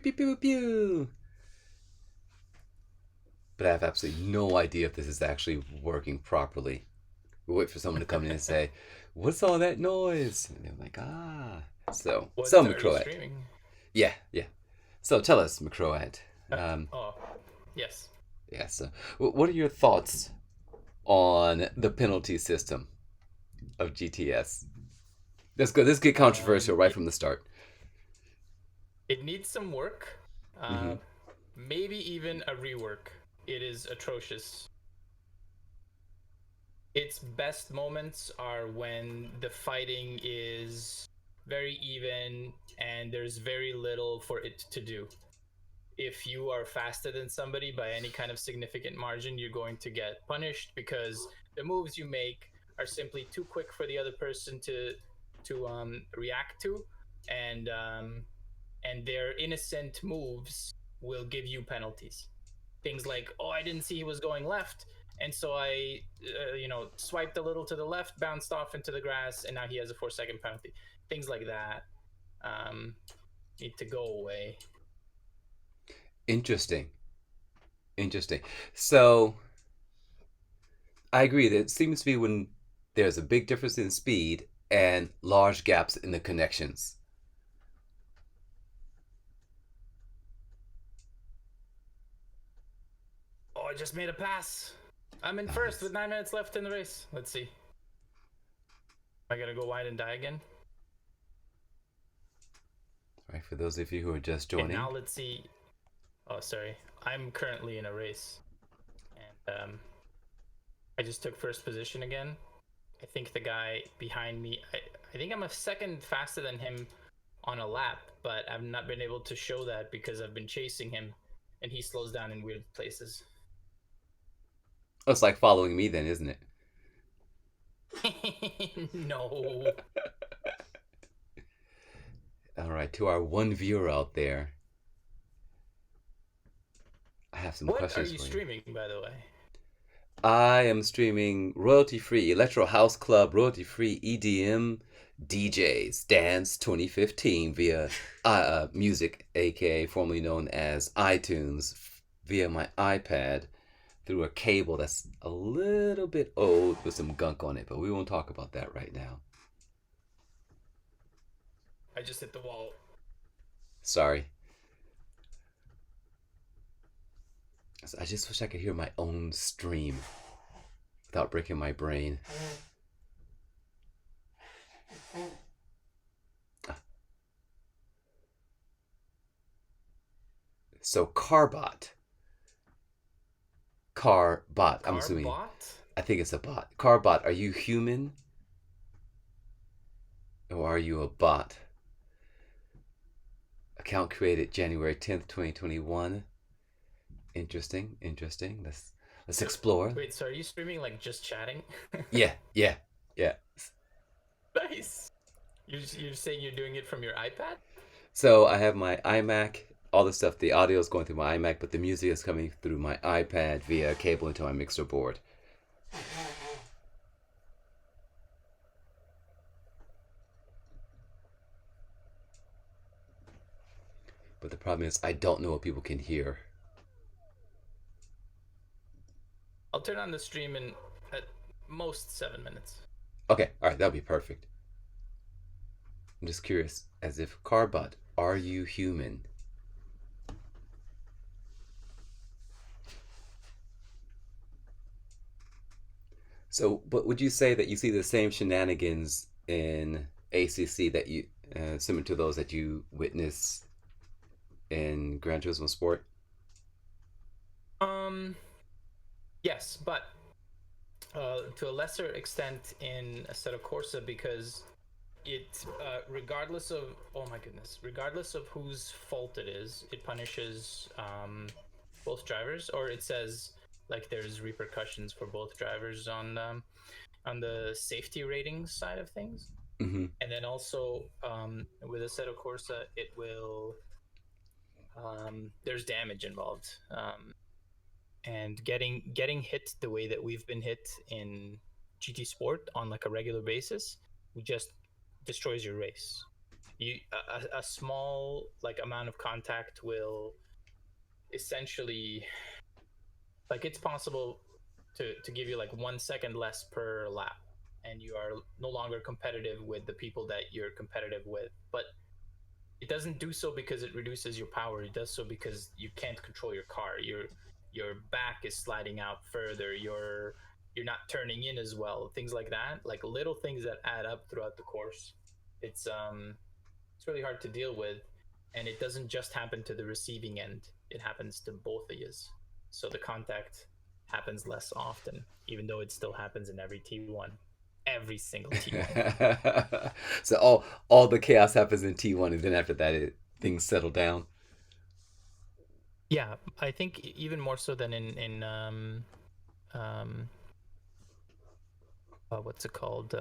Pew pew pew. But I have absolutely no idea if this is actually working properly. We wait for someone to come in and say, "What's all that noise?" And they're like, "Ah." So What are you McCroat. streaming? Yeah, yeah. So tell us, McCroat. Uh, Um, oh, yes. yeah. So, what are your thoughts on the penalty system of GTS? Let's go. Let's get controversial right It from the start. it needs some work. Mm-hmm. Uh, Maybe even a rework. It is atrocious. Its best moments are when the fighting is very even and there's very little for it to do. If you are faster than somebody by any kind of significant margin, you're going to get punished because the moves you make are simply too quick for the other person to react to, and their innocent moves will give you penalties. Things like, oh, I didn't see he was going left, and so I, swiped a little to the left, bounced off into the grass, and now he has a 4 second penalty. Things like that um, need to go away. Interesting. Interesting. So I agree that it seems to be when there's a big difference in speed and large gaps in the connections. Oh, I just made a pass. I'm in first with Nice. 9 minutes left in the race. Let's see. I gotta go wide and die again. All right, for those of you who are just And now joining, let's see. Oh, sorry. I'm currently in a race, and I just took first position again. I think the guy behind me. I think I'm a second faster than him on a lap, but I've not been able to show that because I've been chasing him, and he slows down in weird places. oh, it's like following me, then, isn't it? No. All right, to our one viewer out there, I have some What are questions you for you. streaming, by the way? I am streaming royalty free Electro House Club royalty free EDM DJs Dance 2015 via Music, aka formerly known as iTunes, via my iPad through a cable that's a little bit old with some gunk on it, but we won't talk about that right now. I just hit the wall. Sorry. I just wish I could hear my own stream without breaking my brain. So Carbot. Carbot. I'm assuming. Carbot? I think it's a bot. Carbot, are you human or are you a bot? Account created January 10th, 2021. Interesting, interesting. Let's So, explore. wait, so are you streaming like just chatting? Yeah, yeah, yeah. Nice. You're saying you're doing it from your iPad? So I have my iMac, all the stuff, the audio is going through my iMac, but the music is coming through my iPad via cable into my mixer board. But the problem is I don't know what people can hear. I'll turn on the stream in at most 7 minutes. Okay, all right, that'll be perfect. I'm just curious, as if Carbot, are you human? So, but would you say that you see the same shenanigans in ACC that you similar to those that you witness in Gran Turismo Sport? Um, yes, but to a lesser extent in Assetto Corsa because it, regardless of, oh my goodness, regardless of whose fault it is, it punishes both drivers, or it says like there's repercussions for both drivers on the safety ratings side of things. Mm-hmm. And then also with Assetto Corsa, it will there's damage involved, and getting hit the way that we've been hit in GT Sport on like a regular basis, just destroys your race. A small like amount of contact will essentially, like, it's possible to give you like 1 second less per lap, and you are no longer competitive with the people that you're competitive with. But it doesn't do so because it reduces your power. It does so because you can't control your car. Your back is sliding out further. You're not turning in as well. Things like that, like little things that add up throughout the course. It's really hard to deal with, and it doesn't just happen to the receiving end. It happens to both of you. So the contact happens less often, even though it still happens in every T1, every single T1. So all the chaos happens in T1, and then after that, things settle down. Yeah, I think even more so than in what's it called,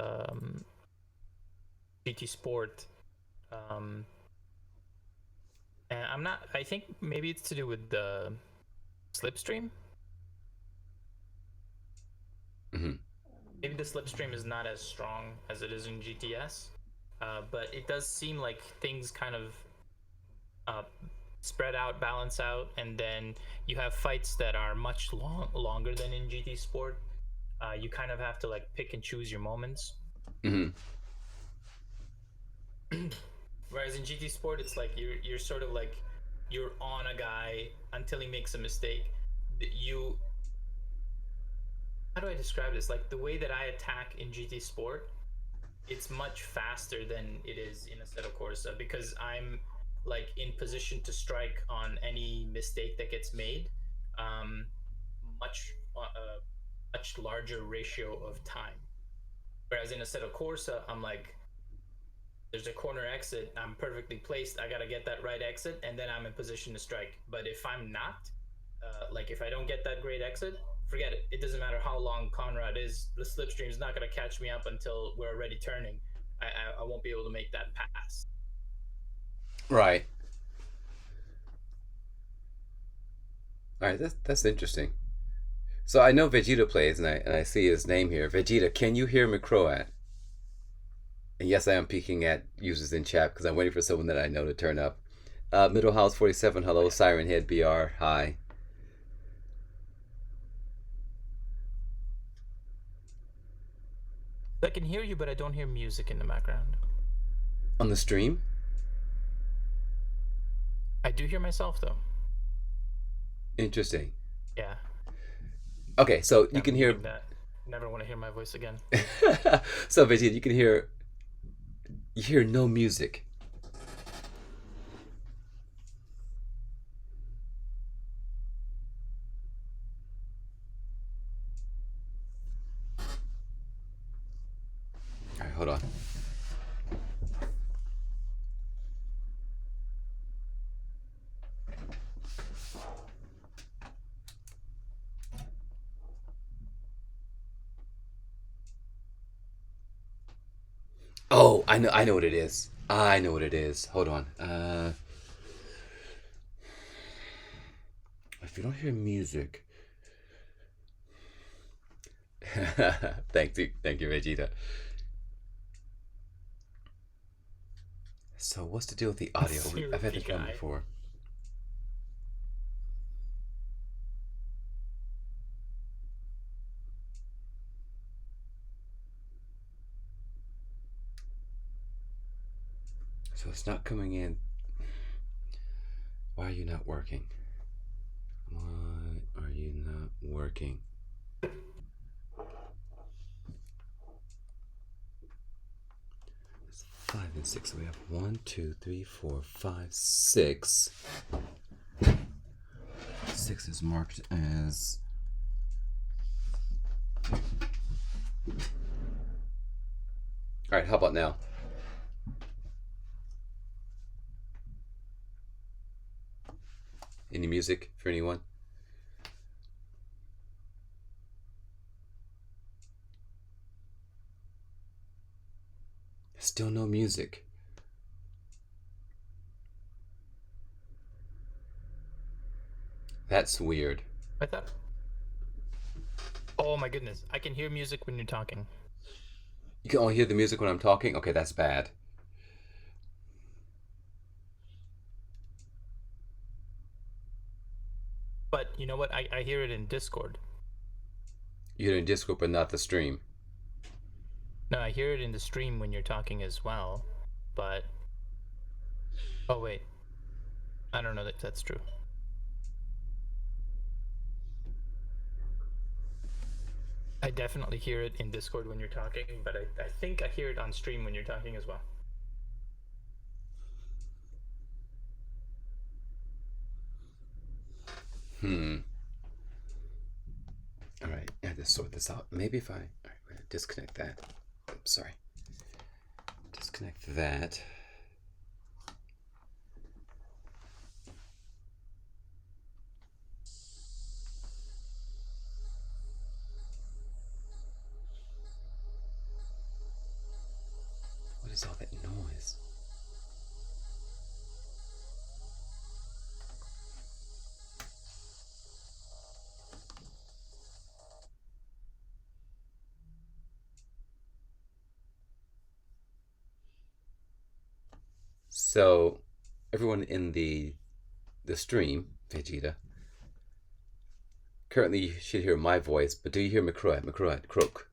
GT Sport. Um, and I'm not. I think maybe it's to do with the slipstream. Hmm. Maybe the slipstream is not as strong as it is in GTS, but it does seem like things kind of uh, spread out, balance out, and then you have fights that are much longer than in GT Sport. You kind of have to like pick and choose your moments. Hmm. Whereas in GT Sport, it's like you're sort of like you're on a guy until he makes a mistake. You How do I describe this? Like the way that I attack in GT Sport, it's much faster than it is in Assetto Corsa because I'm like in position to strike on any mistake that gets made. Um, much larger ratio of time. Whereas in Assetto Corsa, I'm like, there's a corner exit, I'm perfectly placed, I gotta get that right exit, and then I'm in position to strike. But if I'm not, like if I don't get that great exit, forget it. It doesn't matter how long Conrad is, the slipstream is not gonna catch me up until we're already turning. I won't be able to make that pass. Right. All right. That's interesting. So I know Vegeta plays, and I see his name here. Vegeta, can you hear me, Croat? And yes, I am peeking at users in chat because I'm waiting for someone that I know to turn up. Middle House 47, Oh hello. yeah. Siren Head BR, hi. I can hear you, but I don't hear music in the background. On the stream? I do hear myself though. Interesting. Yeah. Okay, so you I'm can hear. muting that. Never want to hear my voice again. So Vegeta, you can hear. You hear no music. All right, hold on. Oh, I know what it is. I know what it is. Hold on. If you don't hear music, thank you, Vegeta. So what's the deal with the audio? I've had Syrupy this problem guy. before. So it's not coming in. Why are you not working? Why are you not working? It's 5 and 6. So we have 1, 2, 3, 4, 5, 6. 6 is marked as. All right, how about now? Any music for anyone? Still no music. That's weird. I thought. Oh my goodness! I can hear music when you're talking. You can only hear the music when I'm talking? Okay, that's bad. But you know what? I hear it in Discord. You're in Discord, but not the stream. No, I hear it in the stream when you're talking as well. But oh wait, I don't know that that's true. I definitely hear it in Discord when you're talking, but I think I hear it on stream when you're talking as well. All right, I have to sort this out. Maybe if I. All right, we're gonna disconnect that. Oops, sorry. Disconnect that. What is all that noise? So, everyone in the stream, Vegeta, currently you should hear my voice, but do you hear McCroy, Croak?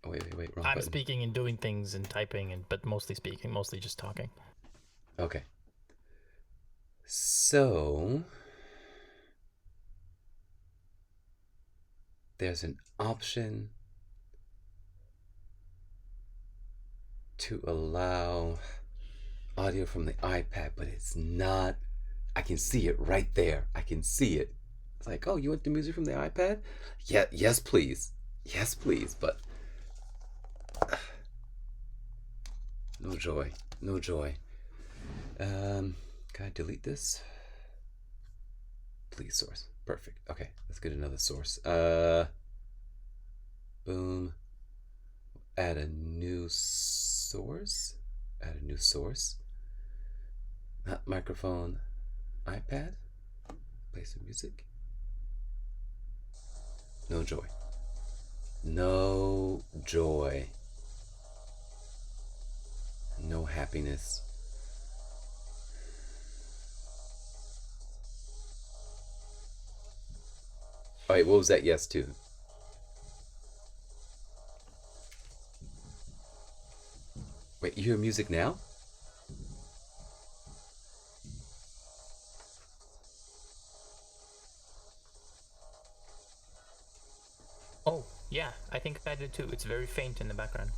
Oh, wait, wrong I'm button. speaking and doing things and typing, but mostly speaking, mostly just talking. Okay. So, there's an option to allow audio from the iPad, but it's not. I can see it right there. I can see it. It's like, oh, you want the music from the iPad? Yeah, yes, please. Yes, please. But no joy. No joy. Can I delete this? Please, source. Perfect. Okay, let's get another source. Boom. Add a new source. Add a new source. Not microphone. iPad. Play some music. No joy. No joy. No happiness. All right, what was that yes to? Wait, you hear music now? Oh, yeah, I think I did too. It's very faint in the background.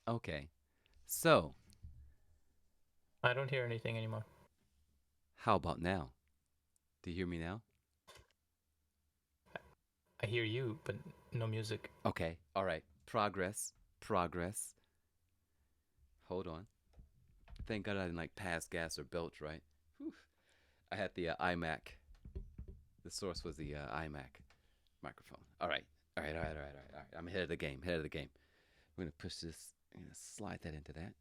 Okay. So, I don't hear anything anymore. how about now? Do you hear me now? I hear you, but no music. Okay. All right. Progress. Progress. Hold on. Thank God I didn't like pass gas or belch, right? Whew. I had the iMac. The source was the iMac microphone. All right. All right. I'm ahead of the game. Ahead of the game. We're going to push this. I'm going to slide that into that.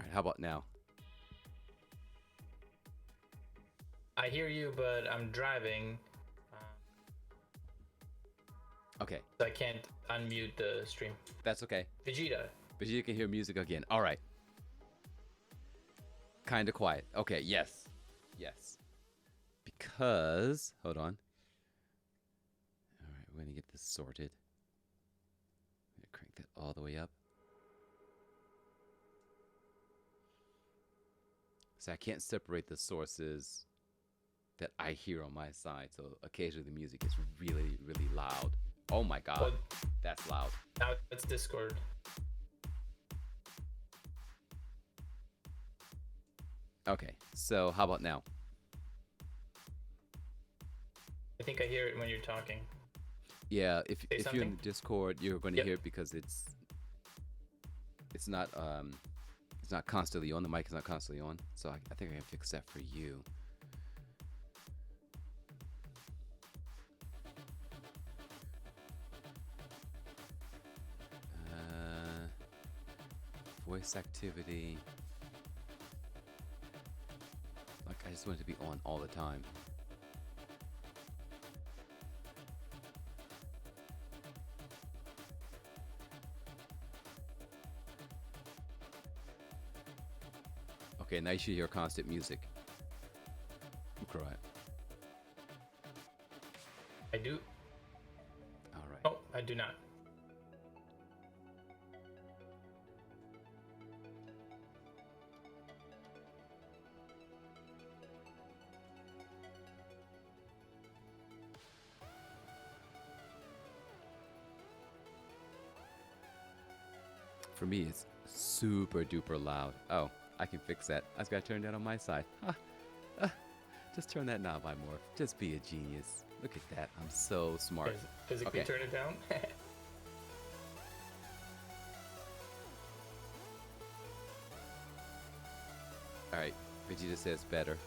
All right. How about now? I hear you, but I'm driving. Okay. So I can't unmute the stream. That's okay. Vegeta. But you can hear music again. All right. Kind of quiet. Okay. Yes. Yes. Because. Hold on. All right. We're going to get this sorted. I'm going to crank that all the way up. So I can't separate the sources that I hear on my side. So occasionally the music is really, really loud. Oh my God, Well, that's loud. now it's Discord. Okay, so how about now? I think I hear it when you're talking. Yeah, Say if you're in something. the Discord, you're going to Yep. hear it because it's not it's not constantly on. The mic is not constantly on, so I think I can fix that for you. Uh, voice activity. Like I just want it to be on all the time. Okay, now you should hear constant music. Correct. I do. All right. Oh, I do not. For me, it's super duper loud. Oh, I can fix that. I just gotta turn that on my side. Just turn that knob by more. Just be a genius. Look at that. I'm so smart. Physically Okay. turn it down. All right. Vegeta says better.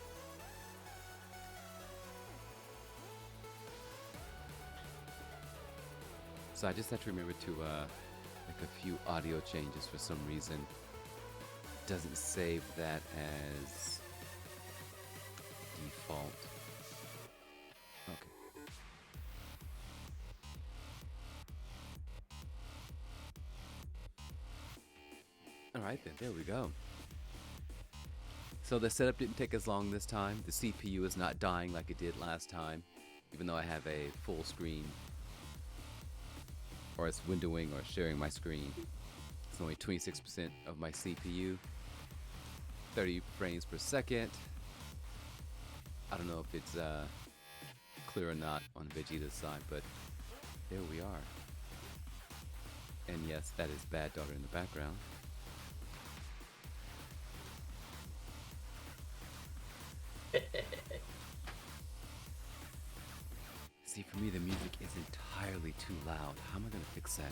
So I just have to remember to make a few audio changes for some reason. It doesn't save that as default. Okay. All right then, there we go. So the setup didn't take as long this time. The CPU is not dying like it did last time, even though I have a full screen, or it's windowing or sharing my screen. It's only 26% of my CPU, 30 frames per second. I don't know if it's clear or not on Vegeta's side, but there we are. And yes, that is Bad Daughter in the background. See, for me, the music is entirely too loud. How am I going to fix that?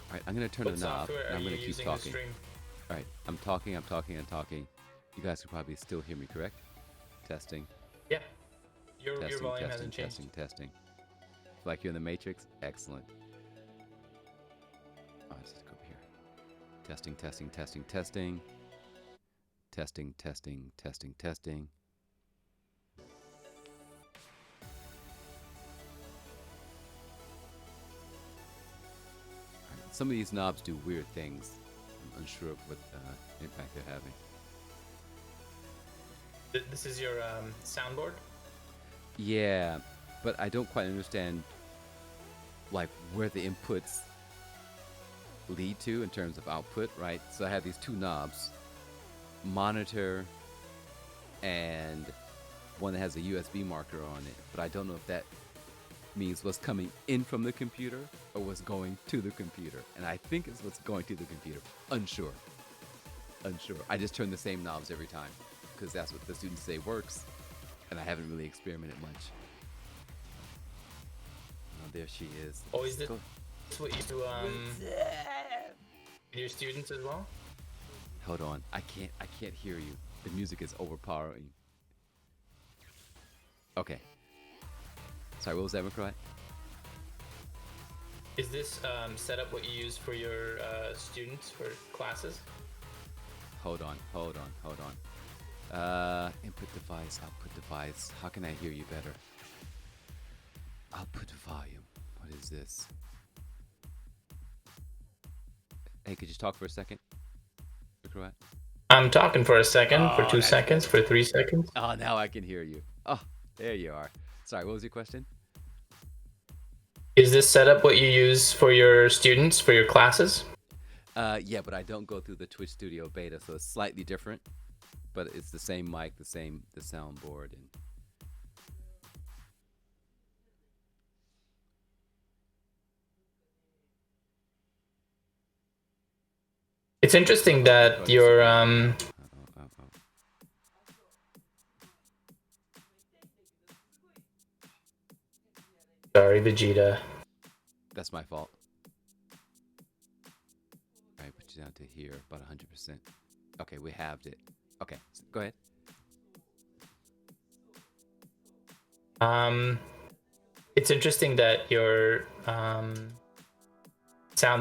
All right, I'm going to turn What the knob, software and are I'm you going to keep using to talking. stream? All right, I'm talking. You guys can probably still hear me, correct? Testing, Yeah. Your testing, volume testing, hasn't changed. testing, testing. Like you're in the Matrix? Excellent. Oh, I just have to go over here. Testing, testing, testing, testing. Testing, testing, testing, testing. Alright, some of these knobs do weird things. I'm unsure of what impact they're having. This is your soundboard. Yeah, but I don't quite understand like where the inputs lead to in terms of output, right? So I have these two knobs, monitor and one that has a USB marker on it, but I don't know if that means what's coming in from the computer or what's going to the computer. And I think it's what's going to the computer. Unsure. I just turn the same knobs every time because that's what the students say works, and I haven't really experimented much. Oh, there she is. Oh, is this Go- what you do with your students as well? Hold on. I can't hear you. The music is overpowering. Okay. Sorry, what was that, McCroy? Is this setup what you use for your students for classes? Hold on. Input device, output device. How can I hear you better? Output volume. What is this? Hey, could you talk for a second? McCroy? I'm talking for a second, for Oh, 2 that's seconds, better. for 3 seconds. Oh, now I can hear you. Oh, there you are. Sorry, what was your question? Is this setup what you use for your students for your classes? Yeah, but I don't go through the Twitch Studio beta, so it's slightly different. But it's the same mic, the soundboard, and It's interesting that This your sorry, Vegeta. That's my fault. All right, put you down to here, about 100%. Okay, we halved it. Okay, go ahead. Um, it's interesting that your sound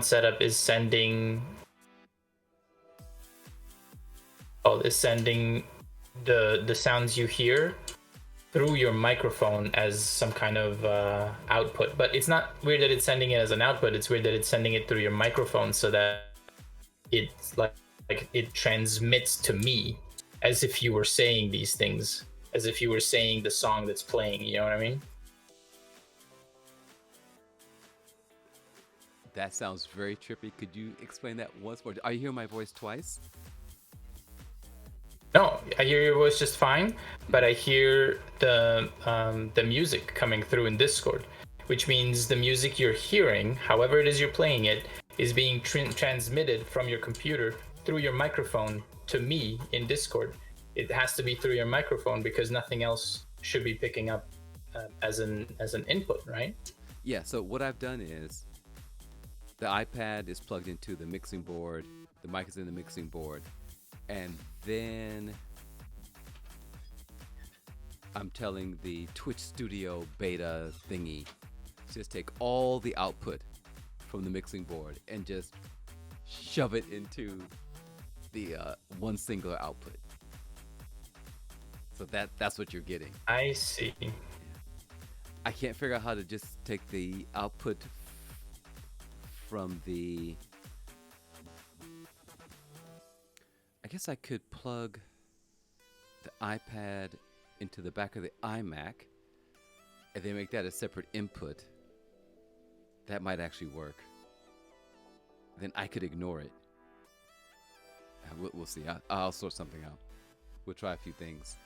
setup is sending the sounds you hear through your microphone as some kind of output. But it's not weird that it's sending it as an output. It's weird that it's sending it through your microphone so that it's like it transmits to me as if you were saying these things, as if you were saying the song that's playing. You know what I mean? That sounds very trippy. Could you explain that once more? Are you hearing my voice twice? No, I hear your voice just fine, but Mhm. I hear the music coming through in Discord, which means the music you're hearing, however it is you're playing it, is being transmitted from your computer through your microphone to me in Discord. It has to be through your microphone because nothing else should be picking up as an input, right? Yeah, so what I've done is the iPad is plugged into the mixing board, the mic is in the mixing board, and then I'm telling the Twitch Studio beta thingy to just take all the output from the mixing board and just shove it into the one singular output. So that's what you're getting. I see. I can't figure out how to just take the output from the. I guess I could plug the iPad into the back of the iMac and then make that a separate input. That might actually work. Then I could ignore it. We'll see. I'll sort something out. We'll try a few things.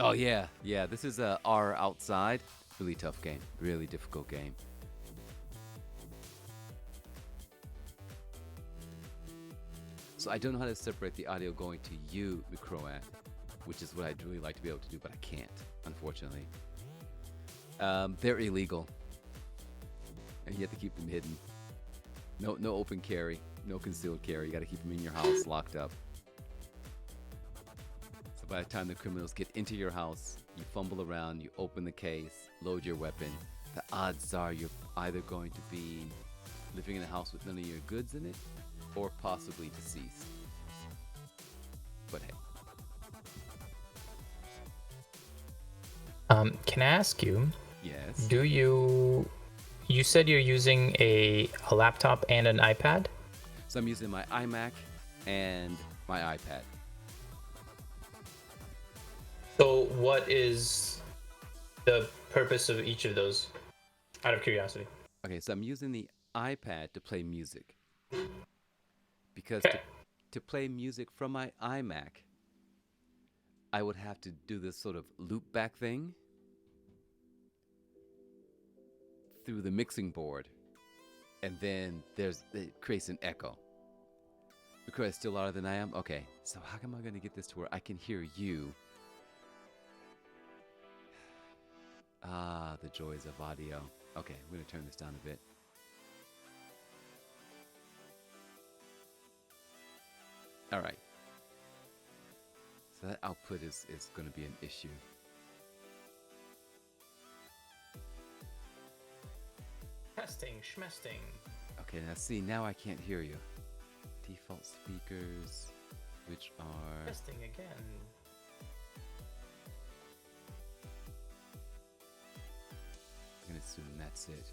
Oh yeah, yeah. This is R outside. Really tough game. Really difficult game. So I don't know how to separate the audio going to you, Microat, which is what I'd really like to be able to do, but I can't, unfortunately. They're illegal, and you have to keep them hidden. No open carry, no concealed carry. You got to keep them in your house, locked up. So by the time the criminals get into your house, you fumble around, you open the case, load your weapon. The odds are you're either going to be living in a house with none of your goods in it, or possibly deceased. But hey. Can I ask you? Yes. Do you said you're using a laptop and an iPad? So I'm using my iMac and my iPad. So what is the purpose of each of those? Out of curiosity. Okay, so I'm using the iPad to play music. Because Okay. to play music from my iMac, I would have to do this sort of loop back thing through the mixing board. And then it creates an echo. Because it's still louder than I am? Okay, so how am I going to get this to where I can hear you? Ah, the joys of audio. Okay, I'm going to turn this down a bit. All right. So that output is going to be an issue. Testing, schmesting. Okay, now see, now I can't hear you. Default speakers, which are... Testing again. I'm going to assume that's it.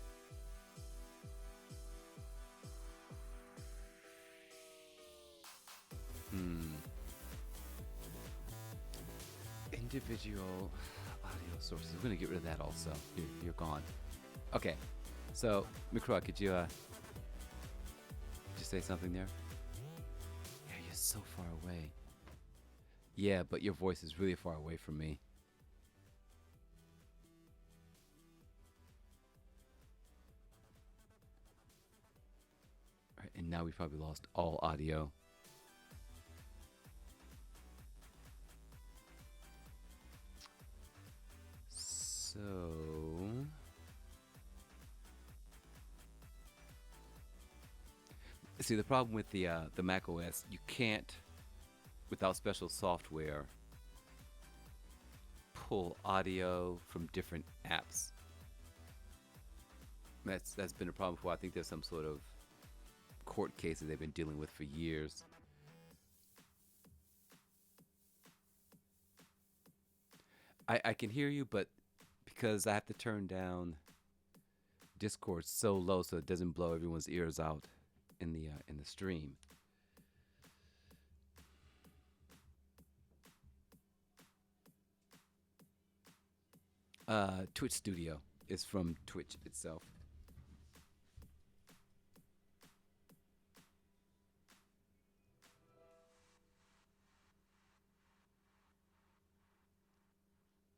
Individual audio sources. We're going to get rid of that also. You're gone. Okay. So, Mikra, could you say something there? Yeah, you're so far away. Yeah, but your voice is really far away from me. And now we've probably lost all audio. So see, the problem with the Mac OS, you can't, without special software, pull audio from different apps. That's been a problem before. I think there's some sort of court cases they've been dealing with for years. I can hear you, but because I have to turn down Discord so low so it doesn't blow everyone's ears out in the stream. Twitch Studio is from Twitch itself.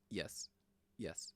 Yes. Yes.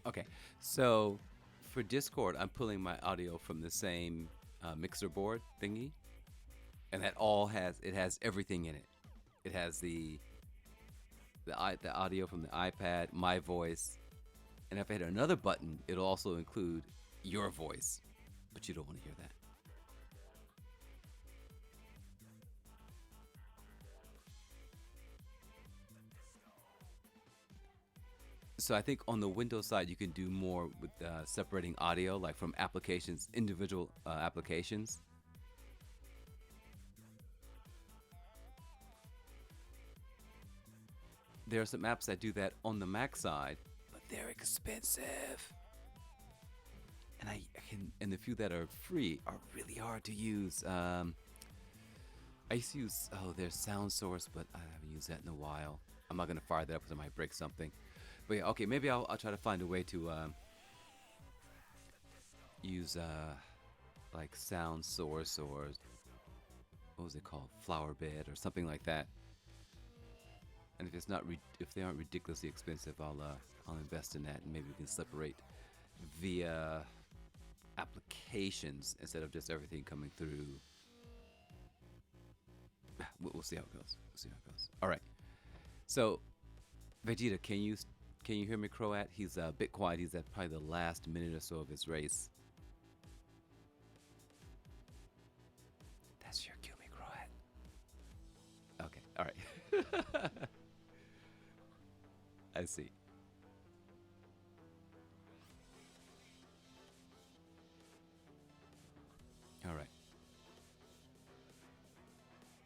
Okay, so for Discord, I'm pulling my audio from the same mixer board thingy, and that all has everything in it. It has the audio from the iPad, my voice, and if I hit another button, it'll also include your voice, but you don't want to hear that. So I think on the Windows side, you can do more with separating audio, like from applications, individual applications. There are some apps that do that on the Mac side, but they're expensive. And the few that are free are really hard to use. I used to use there's Sound Source, but I haven't used that in a while. I'm not gonna fire that up because I might break something. But yeah, okay, maybe I'll try to find a way to use like Sound Source or what was it called, Flower Bed or something like that. And if it's not if they aren't ridiculously expensive, I'll invest in that, and maybe we can separate via applications instead of just everything coming through. We'll see how it goes. We'll see how it goes. All right. So, Vegeta, can you hear me, Croat? He's a bit quiet. He's at probably the last minute or so of his race. That's your cue, me, Croat. Okay. All right. I see. All right.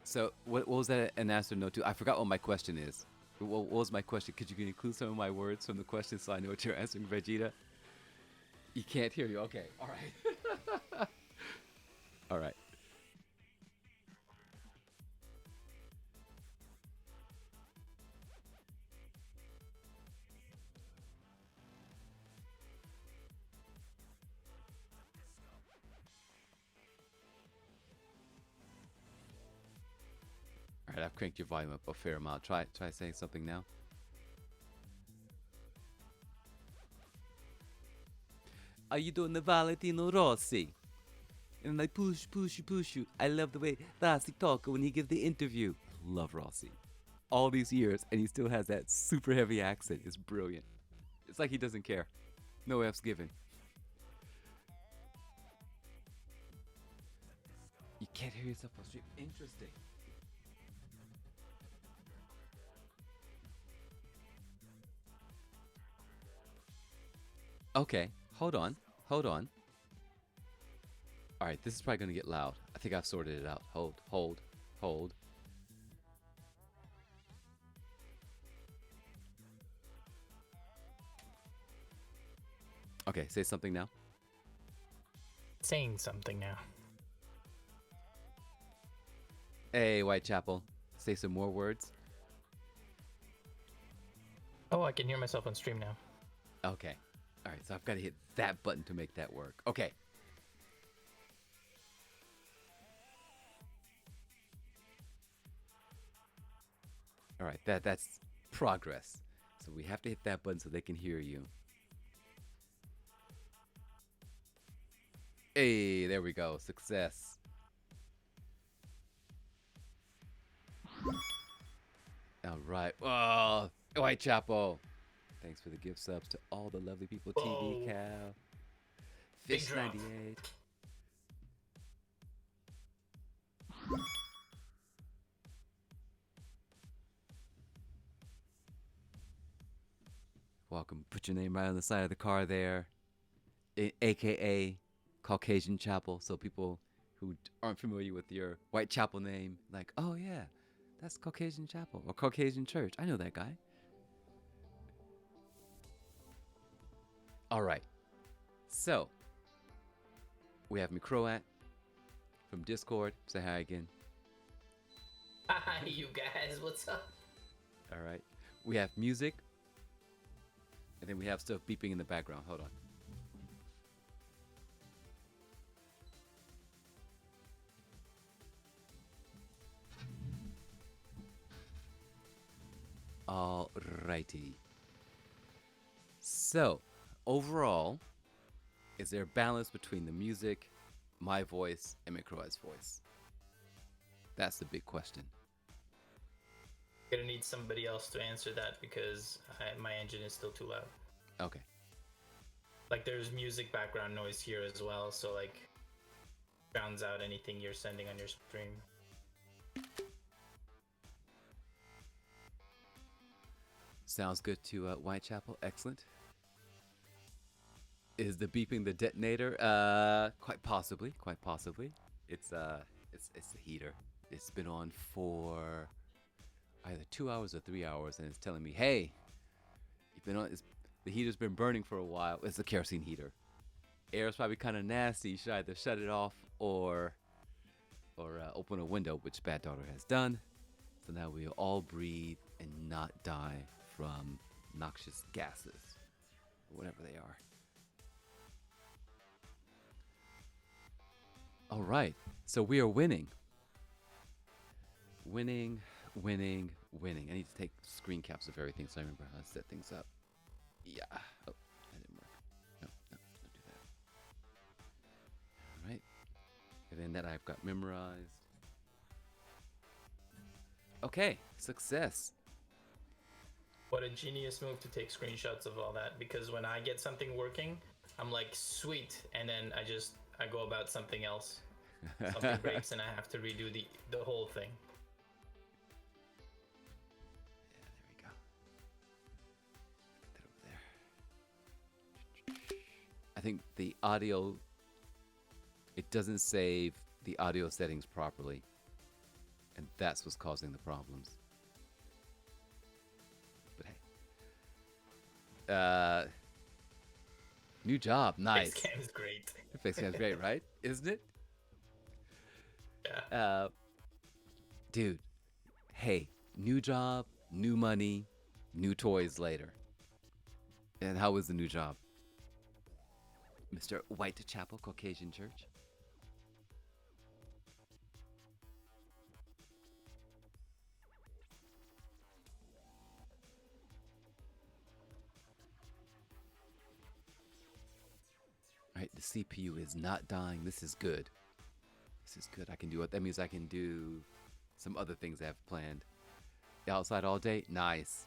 So, what was that an answer no to? I forgot what my question is. What was my question? Could you include some of my words from the question so I know what you're answering, Vegeta? You can't hear you. Okay. All right. All right. All right. I've cranked your volume up a fair amount. Try saying something now. Are you doing the Valentino Rossi? And I push you. I love the way Rossi talk when he gives the interview. Love Rossi. All these years, and he still has that super heavy accent. It's brilliant. It's like he doesn't care. No F's given. You can't hear yourself on stream. Interesting. Okay, hold on. Hold on. All right, this is probably going to get loud. I think I've sorted it out. Hold, hold, hold. Okay, say something now. Saying something now. Hey, Whitechapel. Say some more words. Oh, I can hear myself on stream now. Okay. All right, so I've got to hit that button to make that work. Okay. All right, that's progress. So we have to hit that button so they can hear you. Hey, there we go. Success. All right. Oh, Whitechapel. Thanks for the gift subs to all the lovely people. Whoa. TV Cow, Big Fish drop. 98. Welcome. Put your name right on the side of the car there. AKA Caucasian Chapel. So people who aren't familiar with your Whitechapel name, like, oh yeah, that's Caucasian Chapel or Caucasian Church. I know that guy. All right. So we have McCroat from Discord. Say hi again. Hi, you guys. What's up? All right. We have music. And then we have stuff beeping in the background. Hold on. Alrighty. So, overall, is there a balance between the music, my voice, and McCroy's voice? That's the big question. Gonna need somebody else to answer that because my engine is still too loud. Okay. Like there's music background noise here as well, so like drowns out anything you're sending on your stream. Sounds good to Whitechapel. Excellent. Is the beeping the detonator? Quite possibly. Quite possibly. It's the heater. It's been on for either 2 hours or 3 hours, and it's telling me, "Hey, you've been on. The heater's been burning for a while." It's a kerosene heater. Air's probably kind of nasty. You should either shut it off or open a window, which Bad Daughter has done. So now we'll all breathe and not die from noxious gases, or whatever they are. All right, so we are winning. Winning, winning, winning. I need to take screen caps of everything so I remember how to set things up. Yeah. Oh, that didn't work. No, don't do that. All right. And then that I've got memorized. Okay, success. What a genius move to take screenshots of all that, because when I get something working, I'm like, sweet, and then I go about something else. Something breaks and I have to redo the whole thing. Yeah, there we go. Put that over there. I think the audio, it doesn't save the audio settings properly. And that's what's causing the problems. But hey. New job, nice. Facecam is great. Facecam's great, right? Isn't it? Yeah. Dude, hey, new job, new money, new toys later. And how was the new job? Mr. Whitechapel Caucasian Church? Alright, the CPU is not dying. This is good. This is good. I can do it. That means I can do some other things I have planned. Outside all day? Nice.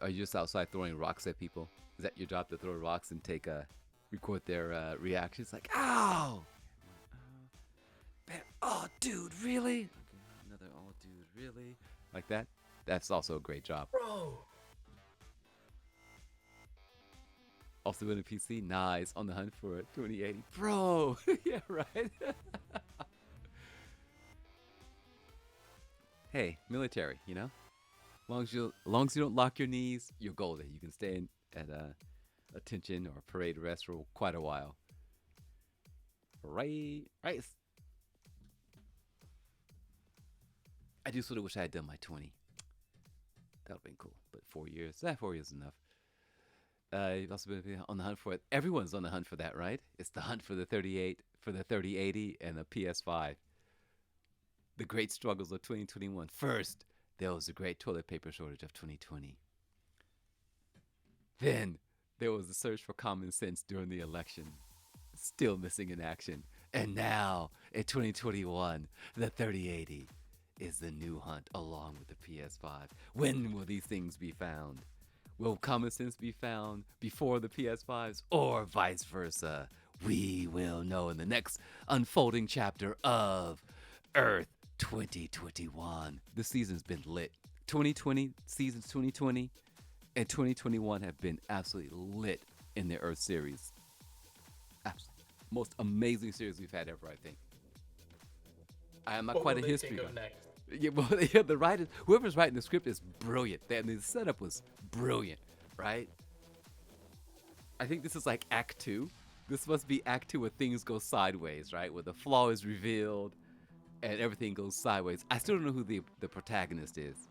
Are you just outside throwing rocks at people? Is that your job to throw rocks and record their reactions? Like, ow! Oh, dude, really? Okay, another oh, dude, really? Like that? That's also a great job. Bro. Also in a PC, nice. On the hunt for a 2080. Bro! Yeah, right? Hey, military, you know? Long as you don't lock your knees, you're golden. You can stay at attention or parade rest for quite a while. Right. I do sort of wish I had done my 20. That would have been cool. But 4 years, 4 years is enough. You've also been on the hunt for it. Everyone's on the hunt for that, right? It's the hunt for the 38, for the 3080 and the PS5. The great struggles of 2021. First, there was the great toilet paper shortage of 2020. Then, there was the search for common sense during the election. Still missing in action. And now, in 2021, the 3080 is the new hunt along with the PS5. When will these things be found? Will common sense be found before the PS5s or vice versa? We will know in the next unfolding chapter of Earth 2021. This season's been lit. 2020, seasons 2020 and 2021 have been absolutely lit in the Earth series. Absolutely. Most amazing series we've had ever, I think. I am not quite a history guy. Yeah, well, yeah, the writer, whoever's writing the script is brilliant. The setup was brilliant, right? I think this is like Act 2. This must be Act 2 where things go sideways, right? Where the flaw is revealed and everything goes sideways. I still don't know who the protagonist is.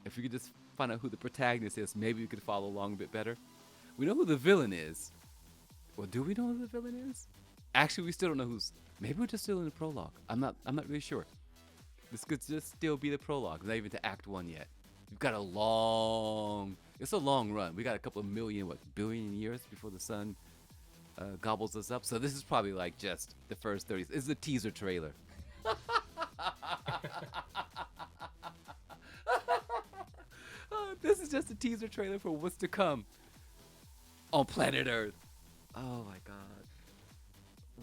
If we could just find out who the protagonist is, maybe we could follow along a bit better. We know who the villain is. Well, do we know who the villain is? Actually, we still don't know who's. Maybe we're just still in the prologue. I'm not really sure. This could just still be the prologue, not even to Act 1 yet. We've got it's a long run. We got a couple of billion years before the sun gobbles us up. So this is probably like just the first 30. This is a teaser trailer. This is just a teaser trailer for what's to come on planet Earth. Oh my God.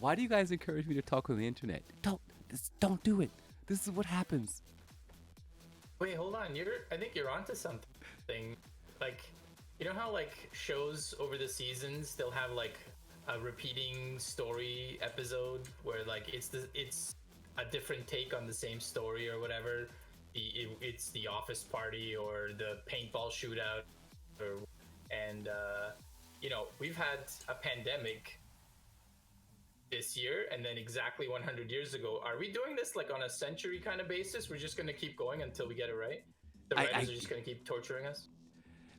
Why do you guys encourage me to talk on the internet? Don't do it. This is what happens. Wait, hold on. I think you're onto something. Like, you know how like shows over the seasons they'll have like a repeating story episode where like it's a different take on the same story or whatever. It's the office party or the paintball shootout, and we've had a pandemic this year, and then exactly 100 years ago. Are we doing this like on a century kind of basis? We're just going to keep going until we get it right? The writers are just going to keep torturing us?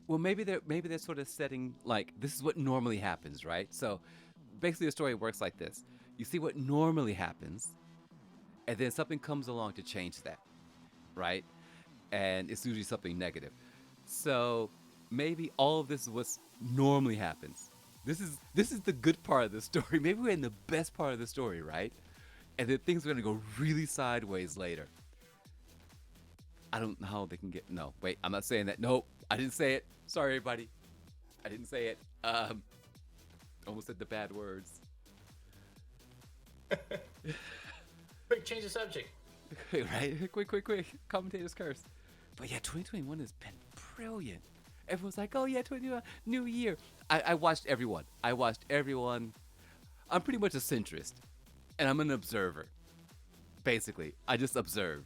Well, maybe they're sort of setting like this is what normally happens, right? So basically the story works like this. You see what normally happens, and then something comes along to change that, right? And it's usually something negative. So maybe all of this is what normally happens. This is the good part of the story. Maybe we're in the best part of the story, right? And then things are gonna go really sideways later. I don't know how they can get. No, wait, I'm not saying that. Nope, I didn't say it. Sorry, everybody. I didn't say it. Almost said the bad words. Quick, change the subject. Right? Quick. Commentator's curse. But yeah, 2021 has been brilliant. Everyone's like, oh yeah, 2021, new year. I watched everyone. I'm pretty much a centrist. And I'm an observer. Basically, I just observe.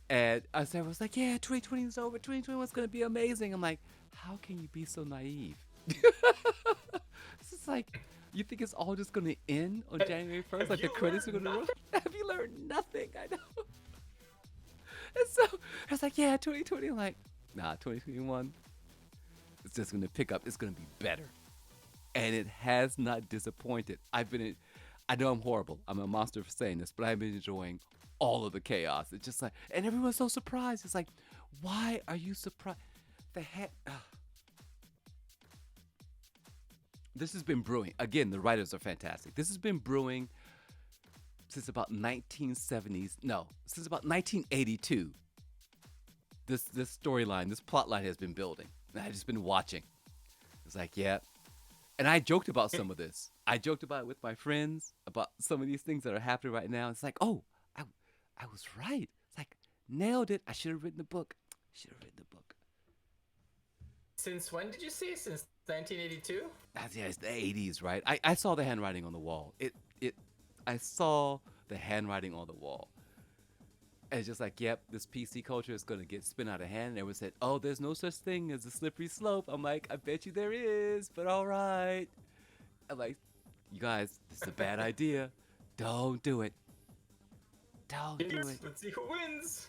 And I was like, yeah, 2020 is over. 2021 is going to be amazing. I'm like, how can you be so naive? It's just like, you think it's all just going to end on January 1st? Like the credits are going to roll? Have you learned nothing? I know. And so I was like, yeah, 2020. I'm like, nah, 2021. It's just going to pick up. It's going to be better. And it has not disappointed. I know I'm horrible. I'm a monster for saying this, but I've been enjoying all of the chaos. It's just like, and everyone's so surprised. It's like, why are you surprised? The heck. This has been brewing. Again, the writers are fantastic. This has been brewing since about 1970s. No, since about 1982. this storyline, this plot line has been building. And I just been watching. It's like, yeah. And I joked about some of this. I joked about it with my friends about some of these things that are happening right now. It's like, oh, I was right. It's like, nailed it. I should have written the book. Should have written the book. Since when did you say? Since 1982? Yeah, it's the 80s, right? I saw the handwriting on the wall. I saw the handwriting on the wall. And it's just like, yep, this PC culture is going to get spin out of hand. And everyone said, oh, there's no such thing as a slippery slope. I'm like, I bet you there is, but all right. I'm like, you guys, this is a bad idea. Don't do it. Don't do it. Let's see who wins.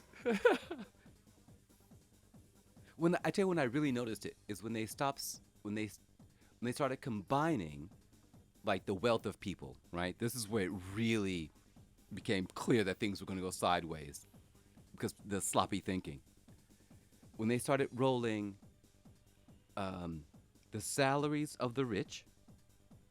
I tell you when I really noticed it is when they started combining like the wealth of people, right? This is where it really became clear that things were going to go sideways because the sloppy thinking. When they started rolling the salaries of the rich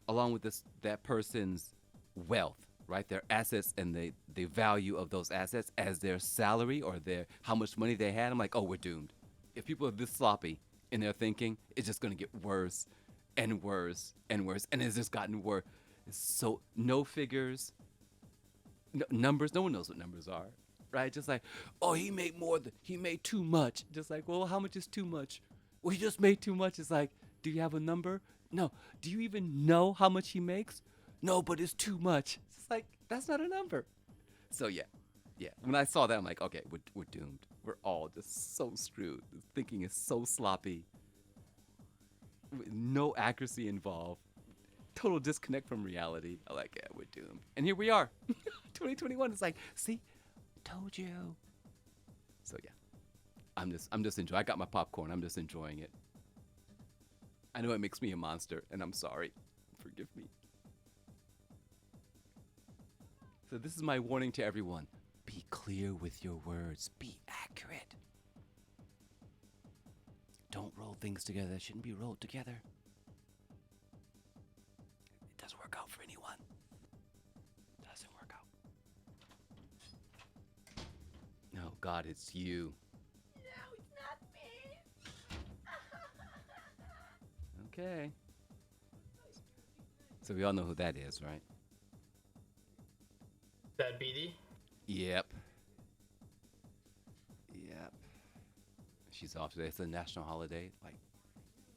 along with that person's wealth, right? Their assets and the value of those assets as their salary or how much money they had. I'm like, oh, we're doomed. If people are this sloppy in their thinking, it's just going to get worse and worse and worse. And it's just gotten worse. So no figures, no numbers. No one knows what numbers are, right? Just like, oh, he made too much. Just like, well, how much is too much? Well, he just made too much. It's like, do you have a number? No. Do you even know how much he makes? No, but it's too much. It's like, that's not a number. So yeah. When I saw that, I'm like, okay, we're doomed. We're all just so screwed. The thinking is so sloppy. No accuracy involved. Total disconnect from reality. I'm like, yeah, we're doomed. And here we are. 2021. It's like, see, told you. So yeah, I'm just enjoying. I got my popcorn. I'm just enjoying it. I know it makes me a monster, and I'm sorry. Forgive me. So this is my warning to everyone. Be clear with your words. Be accurate. Don't roll things together that shouldn't be rolled together. It doesn't work out for anyone. Doesn't work out. No, God, it's you. No, it's not me. Okay. So we all know who that is, right? That BD? Yep. She's off today. It's a national holiday. Like,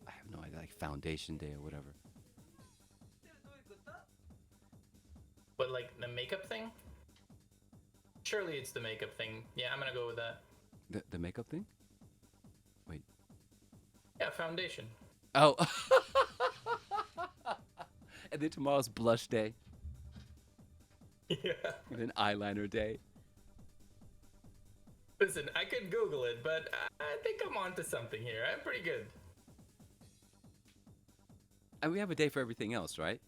I have no idea, like Foundation Day or whatever. But like the makeup thing? Surely it's the makeup thing. Yeah, I'm gonna go with that. The makeup thing? Wait. Yeah, foundation. Oh. And then tomorrow's blush day. Yeah. And then eyeliner day. Listen, I could Google it, but I think I'm onto something here. I'm pretty good. And we have a day for everything else, right?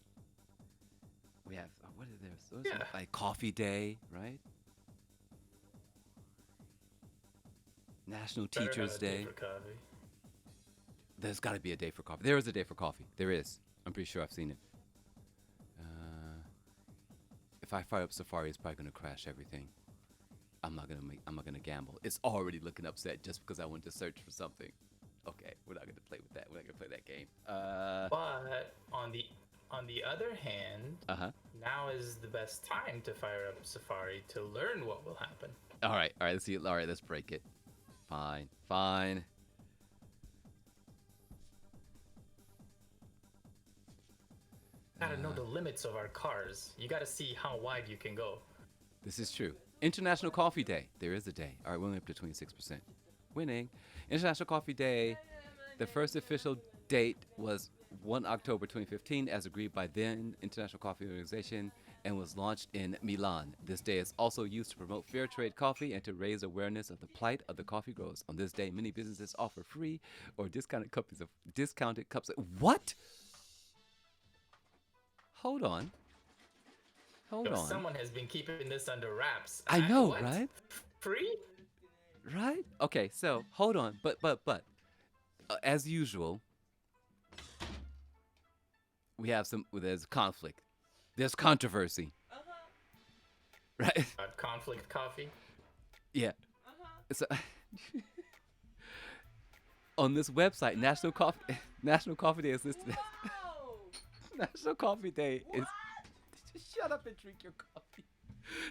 We have, what is there? Yeah. Like coffee day, right? National Better Teachers have a day Day. for coffee. There's got to be a day for coffee. There is a day for coffee. There is. I'm pretty sure I've seen it. If I fire up Safari, it's probably gonna crash everything. I'm not gonna gamble. It's already looking upset just because I went to search for something. Okay, we're not gonna play with that. We're not gonna play that game. But on the other hand, now is the best time to fire up Safari to learn what will happen. All right. Let's see. All right, let's break it. Fine. Gotta know the limits of our cars. You gotta see how wide you can go. This is true. International Coffee Day. There is a day. All right, we're only up to 26%. Winning. International Coffee Day. The first official date was 1 October 2015 as agreed by then International Coffee Organization and was launched in Milan. This day is also used to promote fair trade coffee and to raise awareness of the plight of the coffee growers. On this day, many businesses offer free or discounted cups of what? Hold on. Someone has been keeping this under wraps. I know, what? right? Free? Right? Okay, so hold on. But as usual, there's conflict. There's controversy. Right? Conflict coffee? Yeah. So, On this website, National Coffee National Coffee Day is listed. Wow! National Coffee Day is. What? Just shut up and drink your coffee.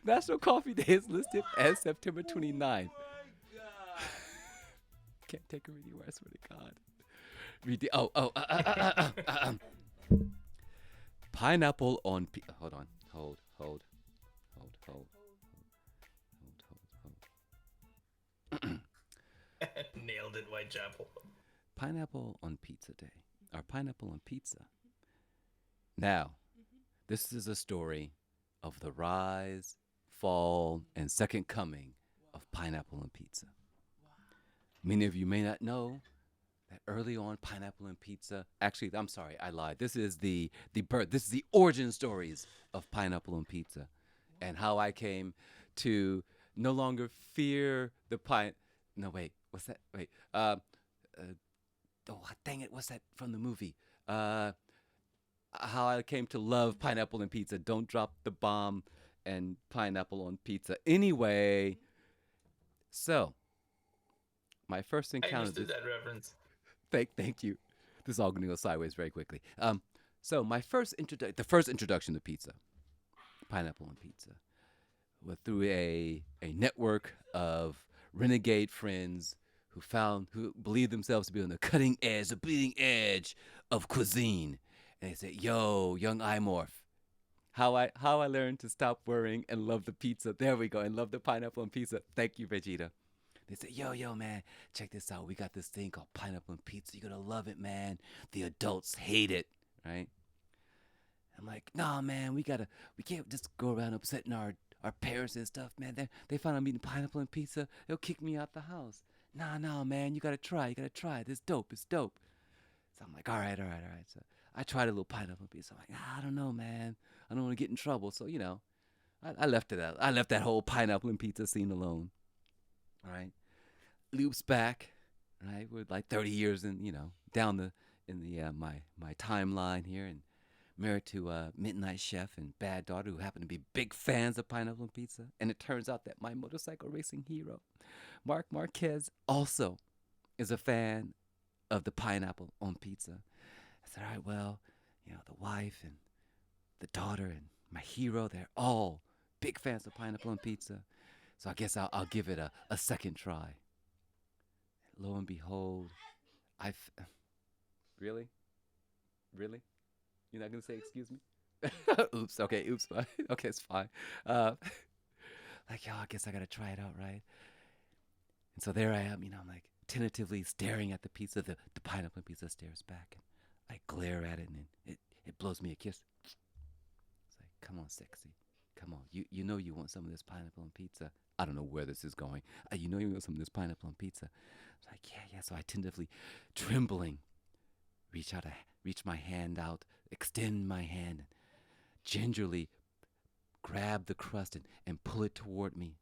National Coffee Day is listed as September 29th. Oh my god! Can't take her anywhere. I swear to God. Read the. Pineapple on. Hold on. Hold. Nailed it, Whitechapel. Pineapple on Pizza Day. Or pineapple on pizza. Now, this is a story of the rise, fall, and second coming of pineapple on pizza. Many of you may not know that early on, pineapple and pizza. Actually, I'm sorry, I lied. This is the birth. This is the origin stories of pineapple and pizza, and how I came to no longer fear the pine. No, wait. What's that? Wait. Oh, dang it! What's that from the movie? How I came to love pineapple and pizza. Don't drop the bomb and pineapple on pizza. Anyway, so my first I encounter. understood that reference. Thank you. This is all going to go sideways very quickly. So my first introduction to pizza, pineapple on pizza, was through a network of renegade friends who believed themselves to be on the cutting edge, the bleeding edge of cuisine, and they said, "Yo, young Imorph, how I learned to stop worrying and love the pizza. There we go, and love the pineapple on pizza. Thank you, Vegeta." They said, yo, man, check this out. We got this thing called pineapple and pizza. You're going to love it, man. The adults hate it, right? I'm like, nah, man, we can't just go around upsetting our parents and stuff, man. They find I'm eating pineapple and pizza, they'll kick me out the house. Nah, man, you got to try. It's dope. So I'm like, all right. So I tried a little pineapple and pizza. I'm like, I don't know, man. I don't want to get in trouble. So, I left it out. I left that whole pineapple and pizza scene alone. All right, loops back. Right, we're like 30 years down my timeline here, and married to Midnight Chef and Bad Daughter, who happen to be big fans of pineapple and pizza. And it turns out that my motorcycle racing hero, Mark Marquez, also is a fan of the pineapple on pizza. I said, all right, well, the wife and the daughter and my hero, they're all big fans of pineapple on pizza. So I guess I'll give it a second try. Lo and behold, really? You're not gonna say excuse me? Oops. Okay. Oops. Okay, it's fine. Like, I guess I gotta try it out, right? And so there I am. I'm like tentatively staring at the pizza. The pineapple pizza stares back, and I glare at it, and it blows me a kiss. It's like, come on, sexy. Come on, you know you want some of this pineapple on pizza. I don't know where this is going. You know you want some of this pineapple on pizza. It's like, yeah. So I tentatively, trembling, reach my hand out, extend my hand, and gingerly grab the crust and pull it toward me.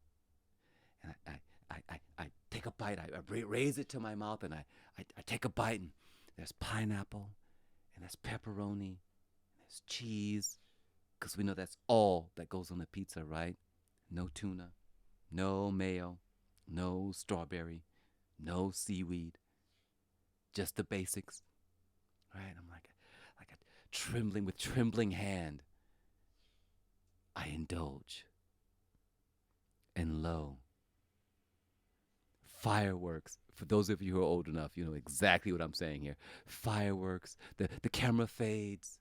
And I take a bite. I raise it to my mouth, and I take a bite, and there's pineapple, and there's pepperoni, and there's cheese. Because we know that's all that goes on the pizza, right? No tuna, no mayo, no strawberry, no seaweed, just the basics, right? I'm like with trembling hand, I indulge. And lo, fireworks. For those of you who are old enough, you know exactly what I'm saying here. Fireworks, the camera fades.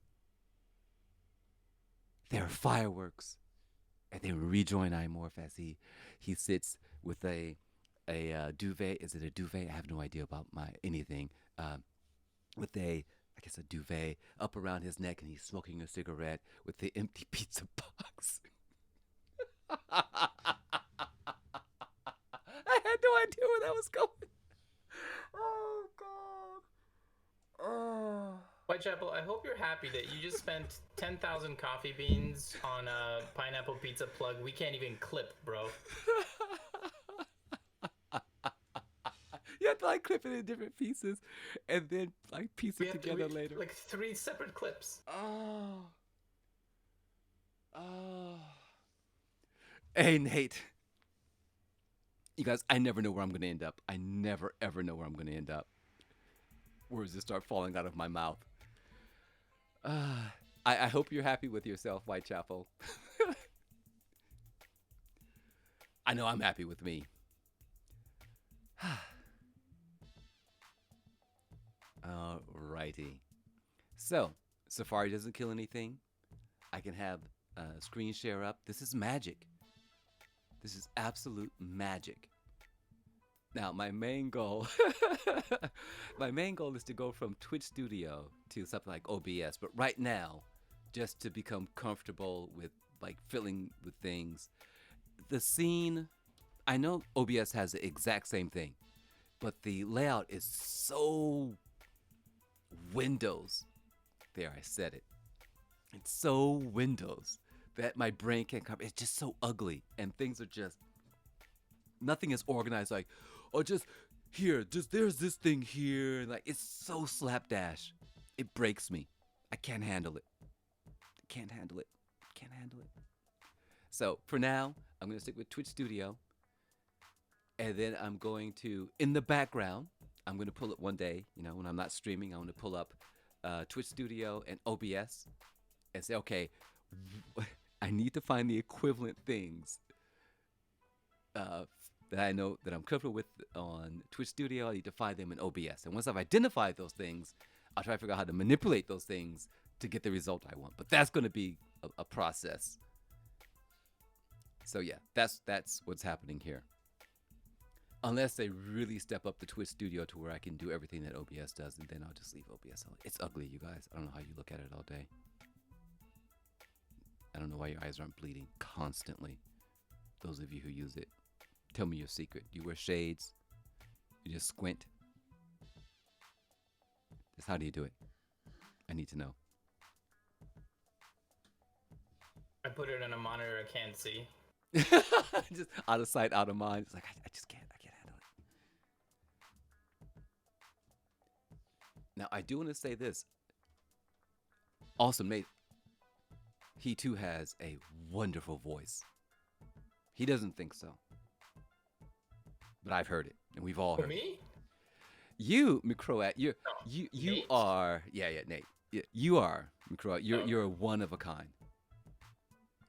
There are fireworks. And then we rejoin Imorph as he sits with a duvet. Is it a duvet? I have no idea about anything. With a duvet up around his neck, and he's smoking a cigarette with the empty pizza box. I had no idea where that was going. Oh God. Oh. Whitechapel, I hope you're happy that you just spent 10,000 coffee beans on a pineapple pizza plug we can't even clip, bro. You have to clip it in different pieces and then piece it together later. 3 separate clips. Oh. Hey, Nate. You guys, I never know where I'm going to end up. I never, ever know where I'm going to end up. Words just start falling out of my mouth. I hope you're happy with yourself, Whitechapel. I know I'm happy with me. Alrighty. So, Safari doesn't kill anything. I can have screen share up. This is magic. This is absolute magic. Now, my main goal, is to go from Twitch Studio to something like OBS. But right now, just to become comfortable with like filling with things, the scene, I know OBS has the exact same thing, but the layout is so Windows. There, I said it. It's so Windows that my brain can't cover. It's just so ugly, and things are just, nothing is organized. Like, oh, just here, just there's this thing here. Like, it's so slapdash. It breaks me. I can't handle it. Can't handle it. Can't handle it. So for now, I'm gonna stick with Twitch Studio, and then I'm going to, in the background, I'm gonna pull it one day. You know, when I'm not streaming, I'm gonna pull up Twitch Studio and OBS and say, okay, I need to find the equivalent things that I know that I'm comfortable with on Twitch Studio. I need to find them in OBS. And once I've identified those things, I'll try to figure out how to manipulate those things to get the result I want. But that's going to be a process. So yeah, that's what's happening here. Unless they really step up the Twitch Studio to where I can do everything that OBS does, and then I'll just leave OBS on. It's ugly, you guys. I don't know how you look at it all day. I don't know why your eyes aren't bleeding constantly. Those of you who use it, tell me your secret. You wear shades? You just squint? Just how do you do it? I need to know. I put it in a monitor I can't see. Just out of sight, out of mind. It's like, I just can't. I can't handle it. Now, I do want to say this. Awesome Nate. He too has a wonderful voice. He doesn't think so. But I've heard it, and we've all For heard it. me? You, McCroat, you Nate? are, yeah, Nate. Yeah, you are, McCroat. You're one of a kind.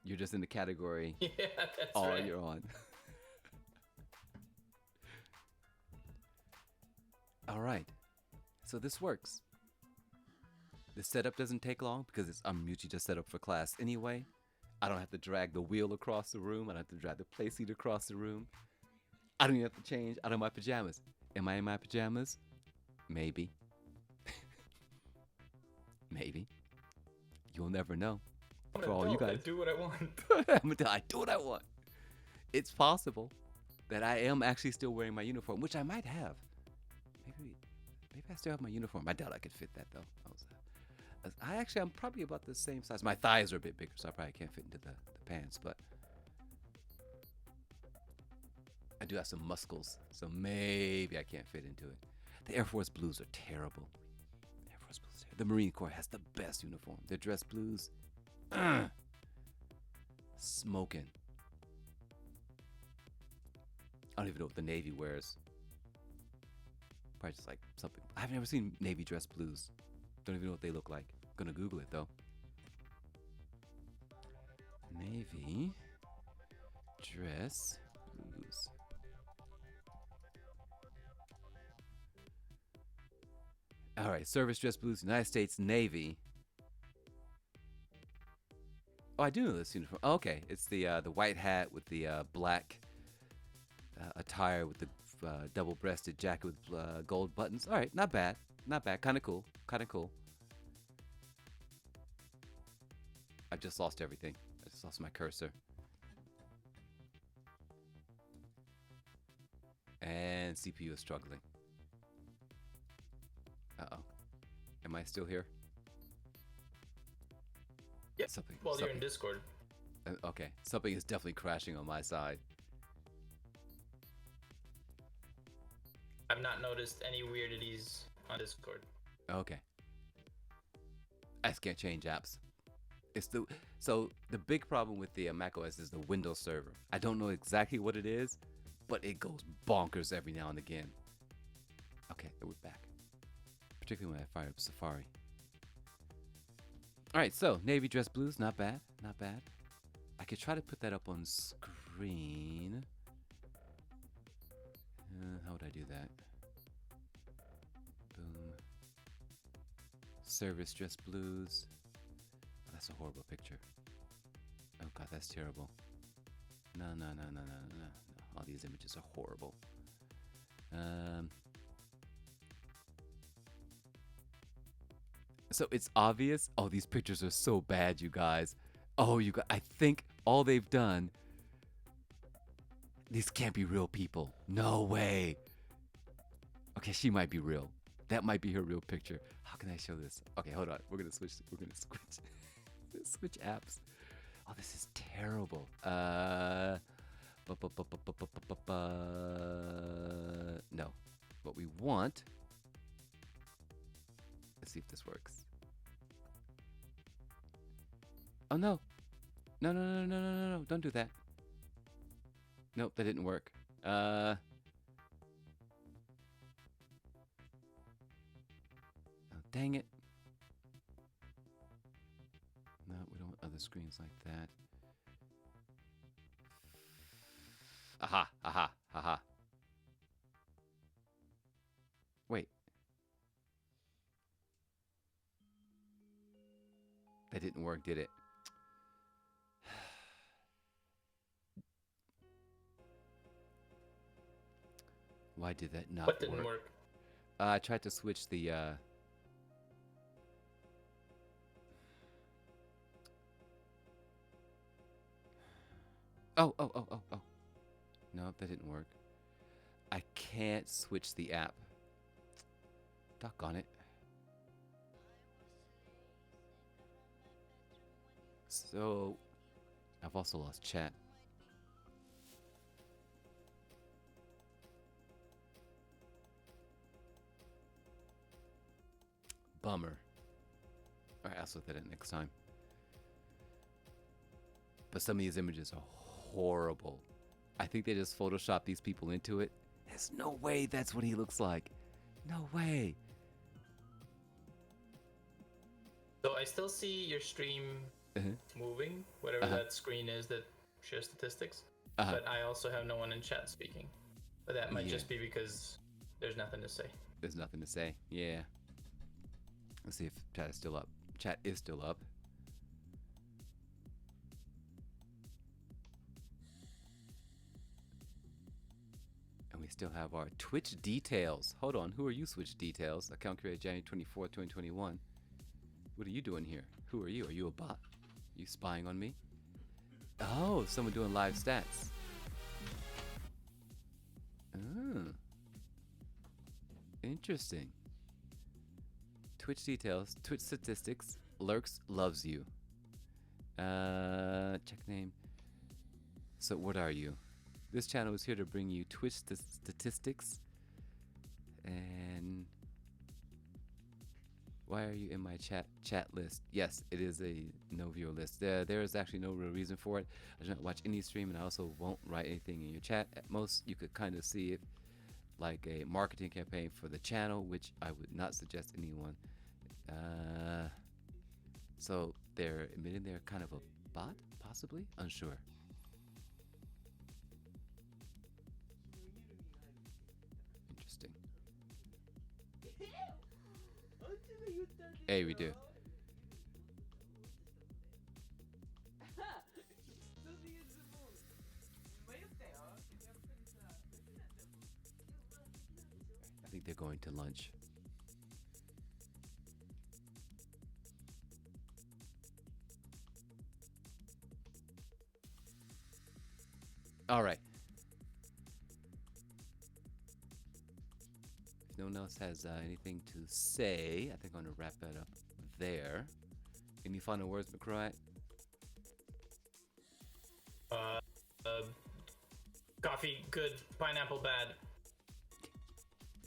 You're just in the category Yeah, that's all right. you're on. All right. So this works. The setup doesn't take long because I'm usually just set up for class anyway. I don't have to drag the wheel across the room. I don't have to drag the play seat across the room. I don't even have to change out of my pajamas. Am I in my pajamas? Maybe. Maybe. You'll never know. I'm For an all you adult, I guys. do what I want. I do what I want. It's possible that I am actually still wearing my uniform, which I might have. Maybe I still have my uniform. I doubt I could fit that though. I'm probably about the same size. My thighs are a bit bigger, so I probably can't fit into the pants, but I do have some muscles, so maybe I can't fit into it. The Air Force Blues are terrible. The Marine Corps has the best uniform. Their dress blues, smoking. I don't even know what the Navy wears. Probably just like something. I've never seen Navy dress blues. Don't even know what they look like. I'm gonna Google it though. Navy dress blues. All right, service dress blues, United States Navy. Oh, I do know this uniform. Oh, okay, it's the white hat with the black attire with the double-breasted jacket with gold buttons. All right, not bad, not bad. Kind of cool, kind of cool. I just lost everything. I just lost my cursor. And CPU is struggling. Uh-oh. Am I still here? Yep. Something. Well, you're in something. Discord. Okay. Something is definitely crashing on my side. I've not noticed any weirdities on Discord. Okay. I just can't change apps. So the big problem with the macOS is the Windows server. I don't know exactly what it is, but it goes bonkers every now and again. Okay, we're back. particularly when I fire up Safari. All right, so navy dress blues, not bad, not bad. I could try to put that up on screen. How would I do that? Boom. Service dress blues. Oh, that's a horrible picture. Oh god, that's terrible. No. All these images are horrible. So it's obvious. Oh, these pictures are so bad, you guys. Oh, you guys. I think all they've done. These can't be real people. No way. Okay, she might be real. That might be her real picture. How can I show this? Okay, hold on. We're gonna switch. Switch apps. Oh, this is terrible. No. What we want. Let's see if this works. Oh no. No. Don't do that. Nope, that didn't work. Oh, dang it. No, we don't want other screens like that. Aha. Wait. That didn't work, did it? Why did that not What didn't work? I tried to switch the Oh. No, that didn't work. I can't switch the app. Doggone it. So, I've also lost chat. Bummer. Alright, I'll sort that out next time. But some of these images are horrible. I think they just photoshopped these people into it. There's no way that's what he looks like. No way. So I still see your stream moving, whatever that screen is that shares statistics. But I also have no one in chat speaking. But that might just be because there's nothing to say. There's nothing to say. Yeah. Let's see if chat is still up. Chat is still up. And we still have our Twitch details. Hold on. Who are you, Twitch details? Account created January 24th, 2021. What are you doing here? Who are you? Are you a bot? You spying on me? Oh, someone doing live stats. Oh. Interesting. Twitch details, Twitch statistics, Lurks loves you. Check name. So what are you? This channel is here to bring you Twitch statistics. And why are you in my chat list? Yes, it is a no viewer list. There is actually no real reason for it. I do not watch any stream, and I also won't write anything in your chat. At most, you could kind of see it like a marketing campaign for the channel, which I would not suggest anyone. So they're admitting they're kind of a bot, possibly? Unsure. Interesting. Hey, we do. I think they're going to lunch. All right. If no one else has anything to say, I think I'm going to wrap that up there. Any final words, McCroy? Coffee good, pineapple bad.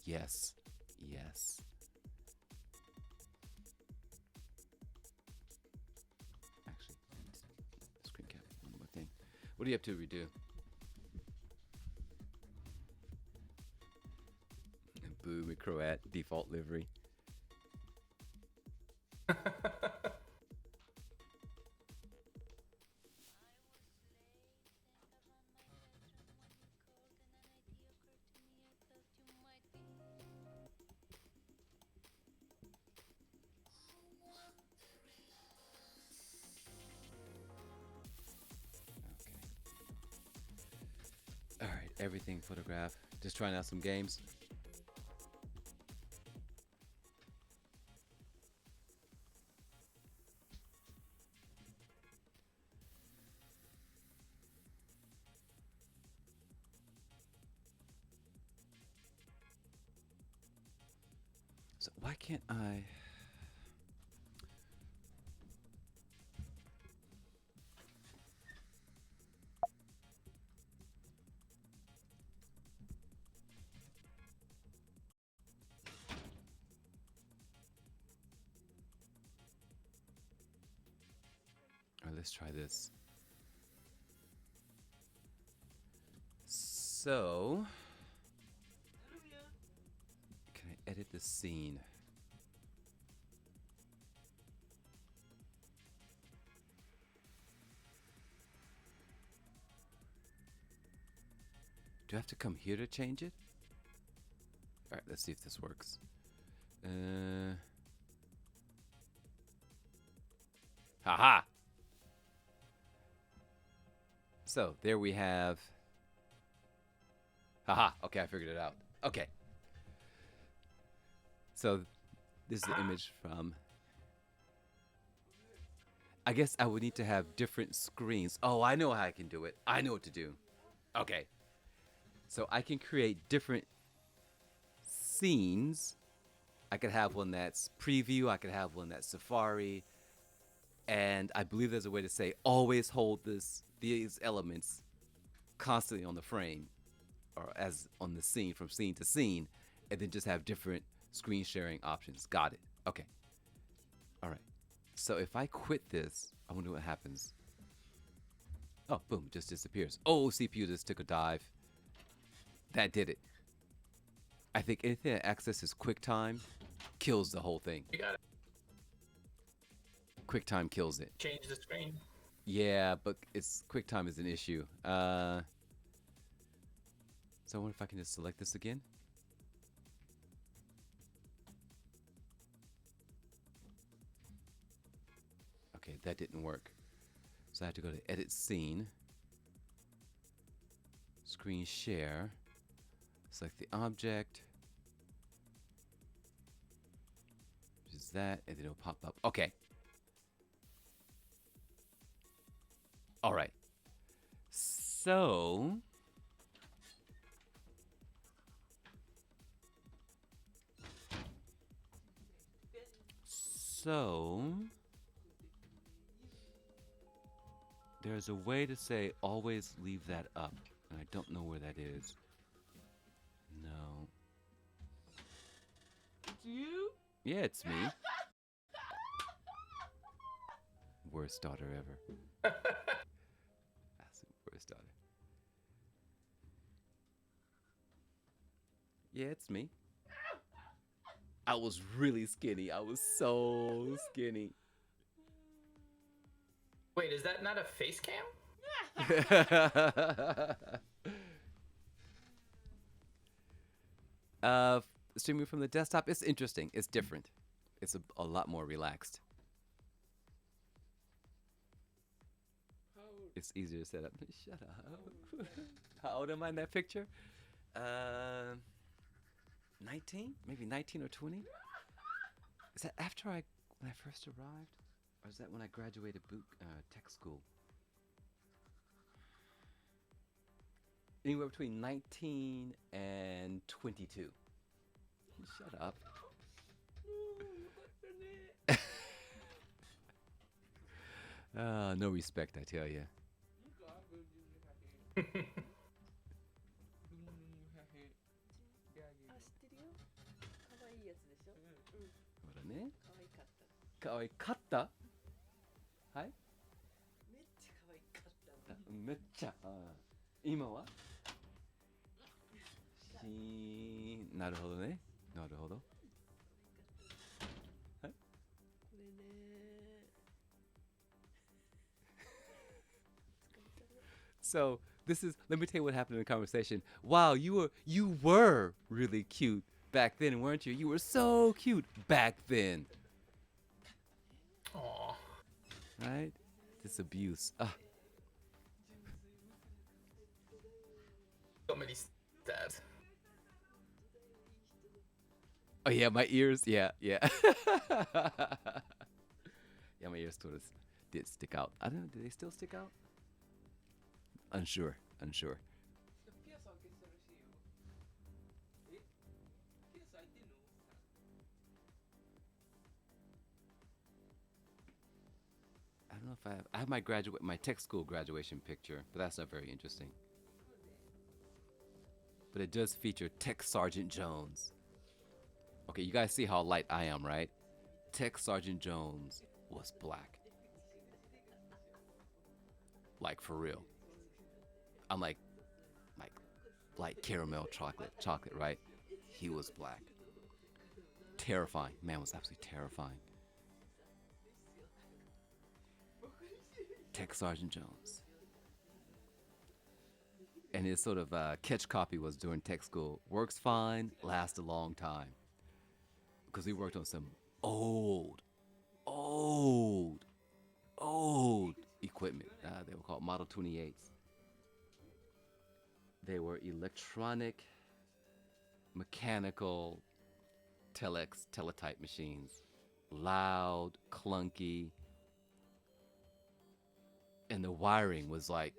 Yes. Yes. Actually, screen cap. One more thing. What are you up to, Redo? Boo, McCroat, default livery. All right, everything photograph. Just trying out some games. So why can't I? All right, let's try this. So, can I edit the scene? Do I have to come here to change it? All right, let's see if this works. Haha! So, there we have... Haha, okay, I figured it out. Okay. So, this is the image from... I guess I would need to have different screens. Oh, I know how I can do it. I know what to do. Okay. So I can create different scenes. I could have one that's preview. I could have one that's Safari. And I believe there's a way to say always hold these elements constantly on the frame or as on the scene from scene to scene, and then just have different screen sharing options. Got it. Okay. All right. So if I quit this, I wonder what happens. Oh, boom, just disappears. Oh, CPU just took a dive. That did it. I think anything that accesses QuickTime kills the whole thing. You gotta QuickTime kills it. change the screen. Yeah, but it's QuickTime is an issue. So I wonder if I can just select this again. Okay, that didn't work. So I have to go to Edit Scene, Screen Share, select the object, which is that, and then it'll pop up. Okay. All right. So there's a way to say always leave that up, and I don't know where that is. No. It's you? Yeah, it's me. Worst daughter ever. That's the worst daughter. Yeah, it's me. I was really skinny. I was so skinny. Wait, is that not a face cam? Streaming from the desktop, it's interesting. It's different. It's a lot more relaxed. It's easier to set up. Shut up. How old am I in that picture? 19? Maybe 19 or 20? Is that after when I first arrived? Or is that when I graduated tech school? Anywhere between 19 and 22. Shut up. No respect, I tell you. あ、知ってるよ。可愛いやつでしょ。うん。ほらね。可愛かった。可愛かったはいめっちゃ可愛かった。めっちゃ。今はしーなるほどね。なるほど。はい。これね。So this is. Let me tell you what happened in the conversation. Wow, you were really cute back then, weren't you? You were so cute back then, Aw. right? This abuse. Comedy stat. Oh yeah, my ears. Yeah, yeah. Yeah, my ears sort of did stick out. I don't know. Do they still stick out? Unsure. Unsure. I don't know if I have my tech school graduation picture, but that's not very interesting. But it does feature Tech Sergeant Jones. Okay, you guys see how light I am, right? Tech Sergeant Jones was black. Like for real. I'm like light caramel chocolate, right? He was black. Terrifying. Man was absolutely terrifying. Tech Sergeant Jones. And his sort of catch copy was during tech school. Works fine, lasts a long time. Because he worked on some old, old, old equipment. They were called Model 28s. They were electronic, mechanical teletype machines. Loud, clunky. And the wiring was like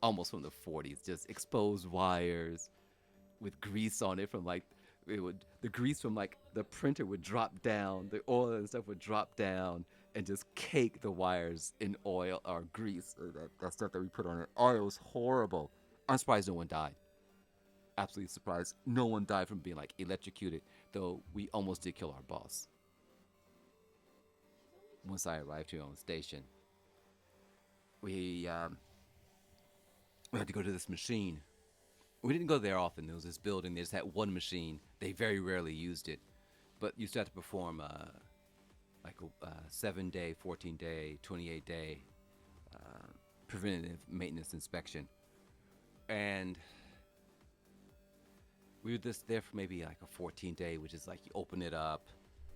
almost from the 40s, just exposed wires with grease on it from like the grease from like the printer would drop down, the oil and stuff would drop down and just cake the wires in oil or grease, or that stuff that we put on it. Oh, it was horrible. I'm surprised no one died. Absolutely surprised no one died from being like electrocuted, though we almost did kill our boss once I arrived here on the station. We had to go to this machine. We didn't go there often. There was this building. They just had one machine. They very rarely used it, but you still had to perform like a 7-day, 14-day, 28-day preventative maintenance inspection. And we were just there for maybe like a 14-day, which is like you open it up,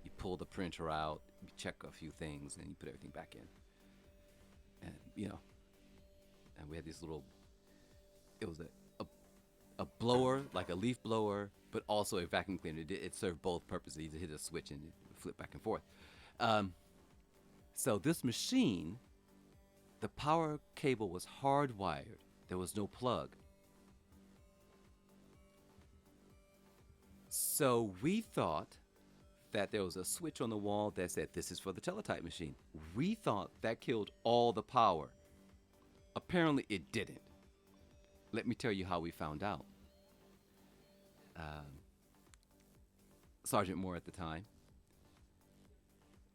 you pull the printer out, you check a few things, and you put everything back in. And and we had this little. It was a blower, like a leaf blower, but also a vacuum cleaner. It served both purposes. You hit a switch and it flip back and forth. So this machine, the power cable was hardwired. There was no plug. So we thought that there was a switch on the wall that said this is for the teletype machine. We thought that killed all the power. Apparently it didn't. Let me tell you how we found out. Sergeant Moore at the time,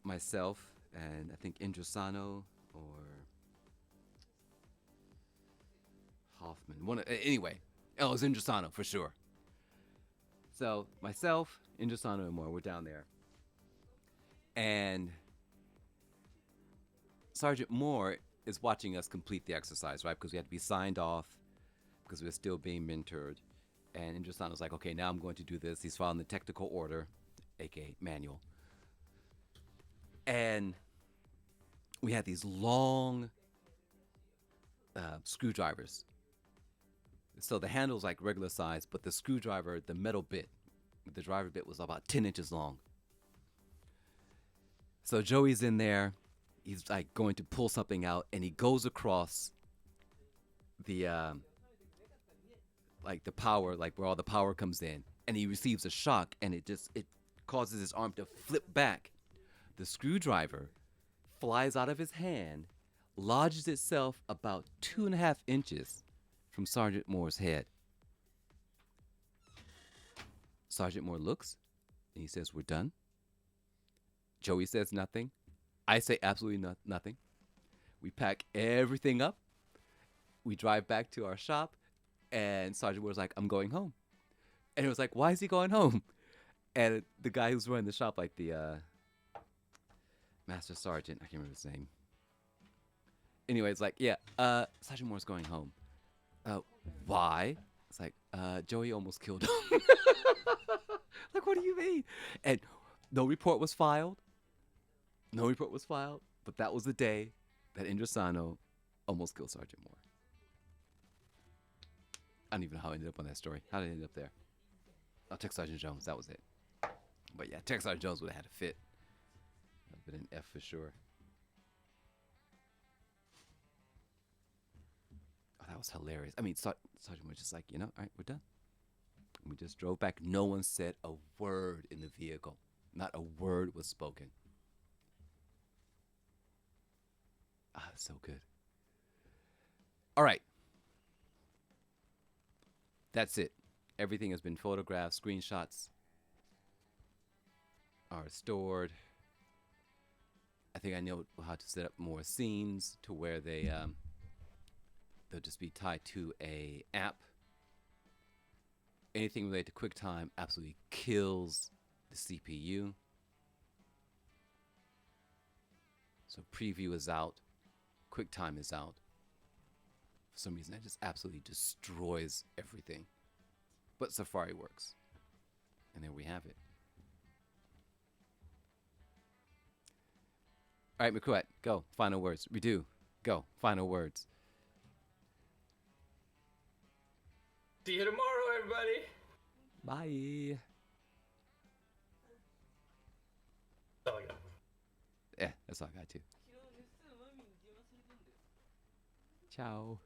myself, and I think Indrasano or Hoffman. Anyway, it was Indrasano for sure. So myself, Indrasano, and Moore, we're down there. And Sergeant Moore is watching us complete the exercise, right? Because we had to be signed off, because we were still being mentored. And Indrasano was like, okay, now I'm going to do this. He's following the technical order, aka manual. And we had these long screwdrivers. So the handle's like regular size, but the screwdriver, the metal bit, the driver bit was about 10 inches long. So Joey's in there. He's like going to pull something out, and he goes across the like the power, like where all the power comes in, and he receives a shock, and it causes his arm to flip back. The screwdriver flies out of his hand, lodges itself about 2.5 inches from Sergeant Moore's head. Sergeant Moore looks, and he says, "We're done." Joey says nothing. I say absolutely nothing. We pack everything up. We drive back to our shop, and Sergeant Moore's like, "I'm going home." And it was like, "Why is he going home?" And the guy who's running the shop, like the Master Sergeant, I can't remember his name. Anyway, it's like, yeah, Sergeant Moore's going home. uh, why? It's like, Joey almost killed him. Like, what do you mean? And no report was filed. No report was filed. But that was the day that Indrasano almost killed Sergeant Moore. I don't even know how I ended up on that story. How did I end up there? Oh, Tech Sergeant Jones. That was it. But yeah, Tech Sergeant Jones would have had a fit. That would have been an F for sure. Oh, that was hilarious. I mean, Sergeant was just like, all right, we're done. And we just drove back. No one said a word in the vehicle. Not a word was spoken. Ah, so good. All right. That's it. Everything has been photographed. Screenshots are stored. I think I know how to set up more scenes to where they'll just be tied to a app. Anything related to QuickTime absolutely kills the CPU. So preview is out. QuickTime is out. For some reason, that just absolutely destroys everything. But Safari works. And there we have it. All right, McCruet, go. Final words. Redo. Go. Final words. See you tomorrow, everybody. Bye. That's all I got. Yeah, that's all I got too. Ciao.